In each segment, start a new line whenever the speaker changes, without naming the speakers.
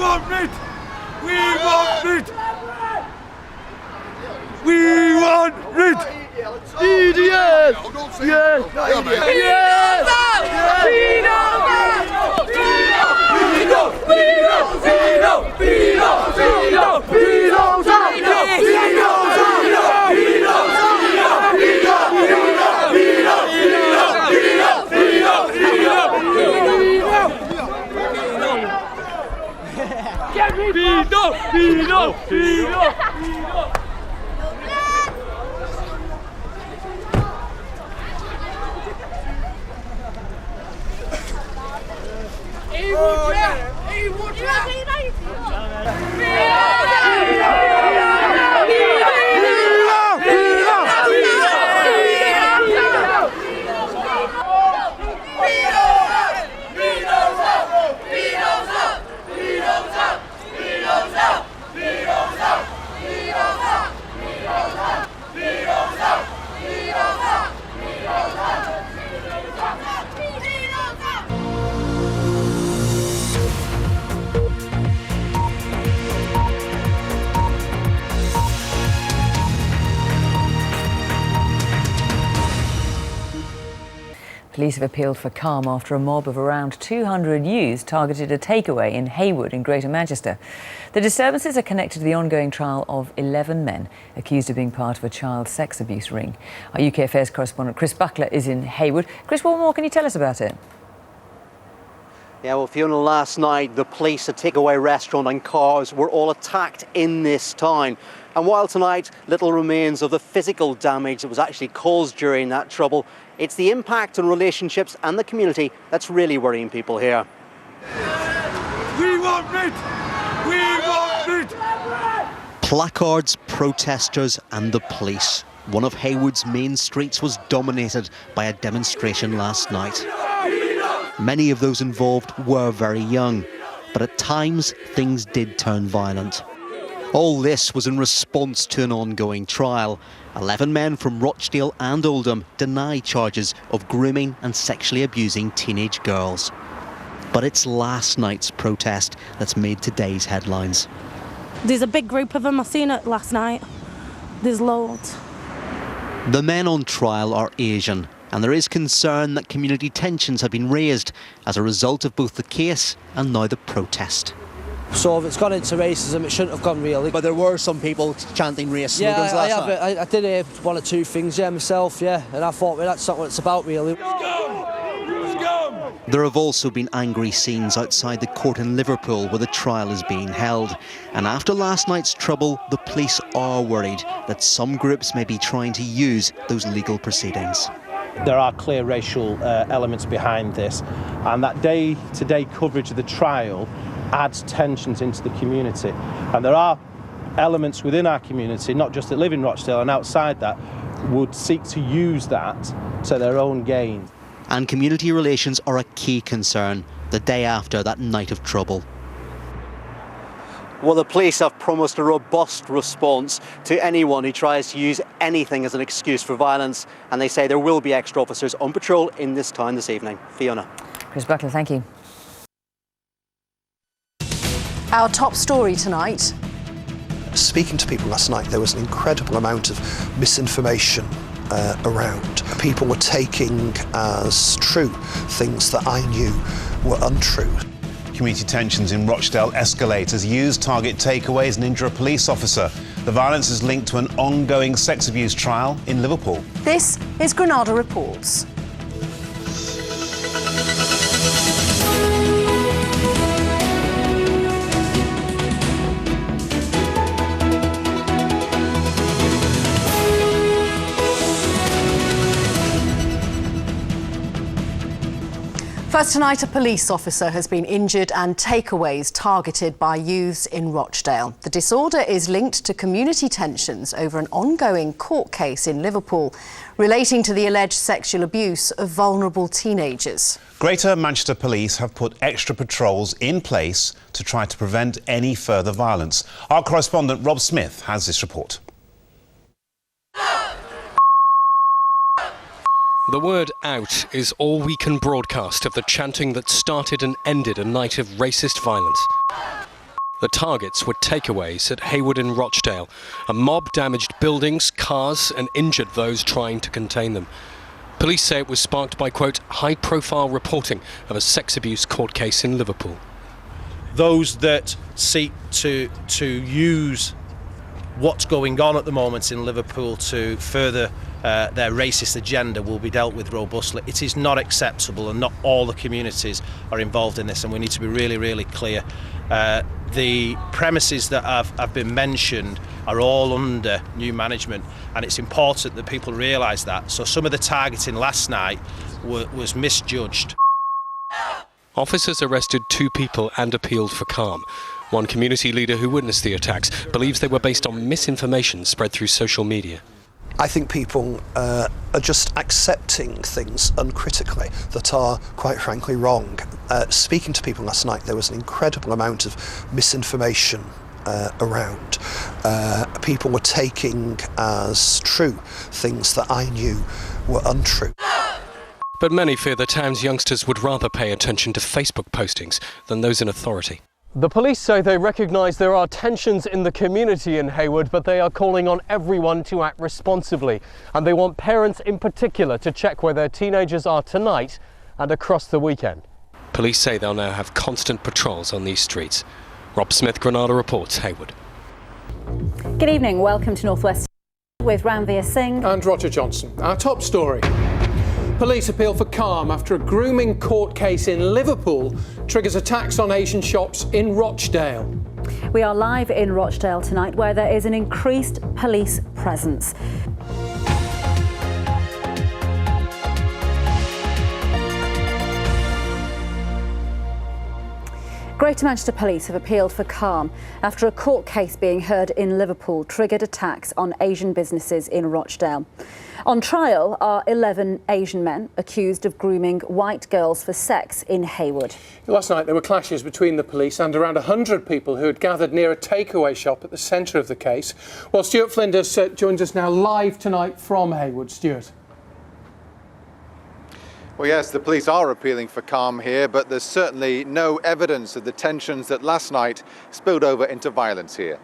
want it! We want it! We want it! EDS! Yes!
Police have appealed for calm after a mob of around 200 youths targeted a takeaway in Heywood in Greater Manchester. The disturbances are connected to the ongoing trial of 11 men accused of being part of a child sex abuse ring. Our UK Affairs correspondent Chris Buckler is in Heywood. Chris, what more can you tell us about it?
Yeah, well, Fiona, last night the police, a takeaway restaurant and cars were all attacked in this town. And while tonight little remains of the physical damage that was actually caused during that trouble, it's the impact on relationships and the community that's really worrying people here.
We want it! We want it!
Placards, protesters and the police. One of Heywood's main streets was dominated by a demonstration last night. Many of those involved were very young, but at times things did turn violent. All this was in response to an ongoing trial. 11 men from Rochdale and Oldham deny charges of grooming and sexually abusing teenage girls. But it's last night's protest that's made today's headlines.
There's a big group of them. I seen it last night. There's loads.
The men on trial are Asian, and there is concern that community tensions have been raised as a result of both the case and now the protest.
So if it's gone into racism, it shouldn't have gone really.
But there were some people chanting race slogans last night.
I did hear one or two things, myself, and I thought, well, that's not what it's about, really.
There have also been angry scenes outside the court in Liverpool where the trial is being held. And after last night's trouble, the police are worried that some groups may be trying to use those legal proceedings.
There are clear racial elements behind this, and that day-to-day coverage of the trial adds tensions into the community. And there are elements within our community, not just that live in Rochdale and outside that, would seek to use that to their own gain.
And community relations are a key concern the day after that night of trouble. Well, the police have promised a robust response to anyone who tries to use anything as an excuse for violence, and they say there will be extra officers on patrol in this town this evening. Fiona.
Chris Buckler, thank you.
Our top story tonight.
Speaking to people last night, there was an incredible amount of misinformation around. People were taking as true things that I knew were untrue.
Community tensions in Rochdale escalate as youths target takeaways and injure a police officer. The violence is linked to an ongoing sex abuse trial in Liverpool.
This is Granada Reports. First tonight, a police officer has been injured and takeaways targeted by youths in Rochdale. The disorder is linked to community tensions over an ongoing court case in Liverpool relating to the alleged sexual abuse of vulnerable teenagers.
Greater Manchester Police have put extra patrols in place to try to prevent any further violence. Our correspondent Rob Smith has this report.
The word out is all we can broadcast of the chanting that started and ended a night of racist violence. The targets were takeaways at Heywood in Rochdale. A mob damaged buildings, cars and injured those trying to contain them. Police say it was sparked by, quote, high-profile reporting of a sex abuse court case in Liverpool.
Those that seek to use what's going on at the moment in Liverpool to further their racist agenda will be dealt with robustly. It is not acceptable, and not all the communities are involved in this, and we need to be really, really clear. The premises that have been mentioned are all under new management, and it's important that people realise that. So some of the targeting last night was misjudged.
Officers arrested 2 people and appealed for calm. One community leader who witnessed the attacks believes they were based on misinformation spread through social media.
I think people are just accepting things uncritically that are, quite frankly, wrong. Speaking to people last night, there was an incredible amount of misinformation around. People were taking as true things that I knew were untrue.
But many fear the town's youngsters would rather pay attention to Facebook postings than those in authority.
The police say they recognise there are tensions in the community in Heywood, but they are calling on everyone to act responsibly. And they want parents in particular to check where their teenagers are tonight and across the weekend.
Police say they'll now have constant patrols on these streets. Rob Smith, Granada reports, Heywood.
Good evening, welcome to North West with Ranveer Singh
and Roger Johnson. Our top story. Police appeal for calm after a grooming court case in Liverpool triggers attacks on Asian shops in Rochdale.
We are live in Rochdale tonight, where there is an increased police presence. Greater Manchester Police have appealed for calm after a court case being heard in Liverpool triggered attacks on Asian businesses in Rochdale. On trial are 11 Asian men accused of grooming white girls for sex in Heywood.
Last night there were clashes between the police and around 100 people who had gathered near a takeaway shop at the centre of the case. Well, Stuart Flinders joins us now live tonight from Heywood. Stuart.
Well, yes, the police are appealing for calm here, but there's certainly no evidence of the tensions that last night spilled over into violence here.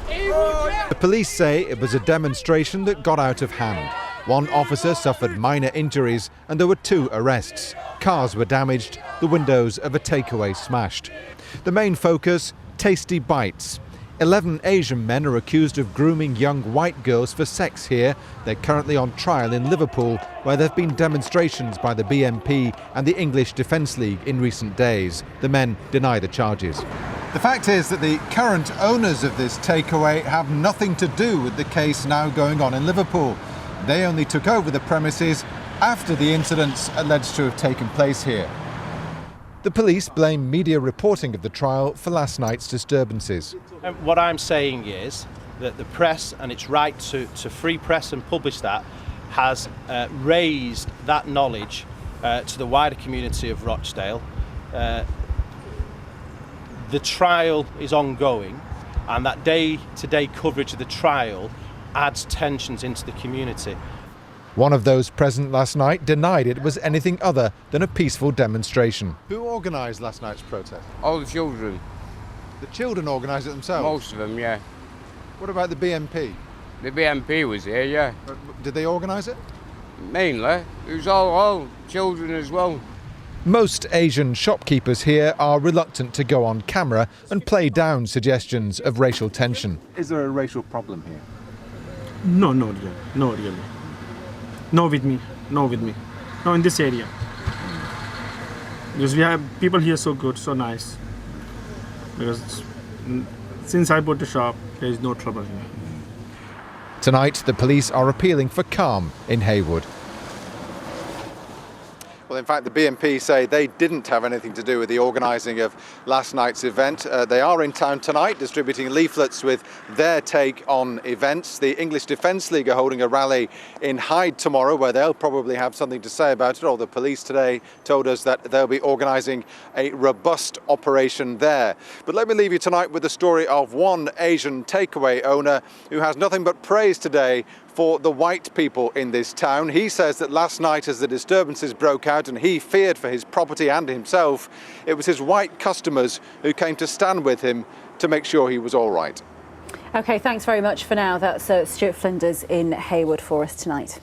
The police say it was a demonstration that got out of hand. One officer suffered minor injuries and there were 2 arrests. Cars were damaged, the windows of a takeaway smashed. The main focus, tasty bites. 11 Asian men are accused of grooming young white girls for sex here. They're currently on trial in Liverpool, where there have been demonstrations by the BNP and the English Defence League in recent days. The men deny the charges.
The fact is that the current owners of this takeaway have nothing to do with the case now going on in Liverpool. They only took over the premises after the incidents alleged to have taken place here.
The police blame media reporting of the trial for last night's disturbances.
What I'm saying is that the press, and its right to free press and publish that, has raised that knowledge to the wider community of Rochdale. The trial is ongoing, and that day-to-day coverage of the trial adds tensions into the community.
One of those present last night denied it was anything other than a peaceful demonstration.
Who organised last night's protest?
All the children.
The children organised it themselves?
Most of them, yeah.
What about the BNP?
The BNP was here, yeah.
Did they organise it?
Mainly. It was all children as well.
Most Asian shopkeepers here are reluctant to go on camera and play down suggestions of racial tension.
Is there a racial problem here?
No, not really. No with me. No in this area. Because we have people here so good, so nice. Because since I bought the shop, there is no trouble here.
Tonight, the police are appealing for calm in Heywood.
Well, in fact, the BNP say they didn't have anything to do with the organising of last night's event. They are in town tonight distributing leaflets with their take on events. The English Defence League are holding a rally in Hyde tomorrow where they'll probably have something to say about it. Or the police today told us that they'll be organising a robust operation there. But let me leave you tonight with the story of one Asian takeaway owner who has nothing but praise today for the white people in this town. He says that last night, as the disturbances broke out and he feared for his property and himself, it was his white customers who came to stand with him to make sure he was all right.
OK, thanks very much for now. That's Stuart Flinders in Heywood for us tonight.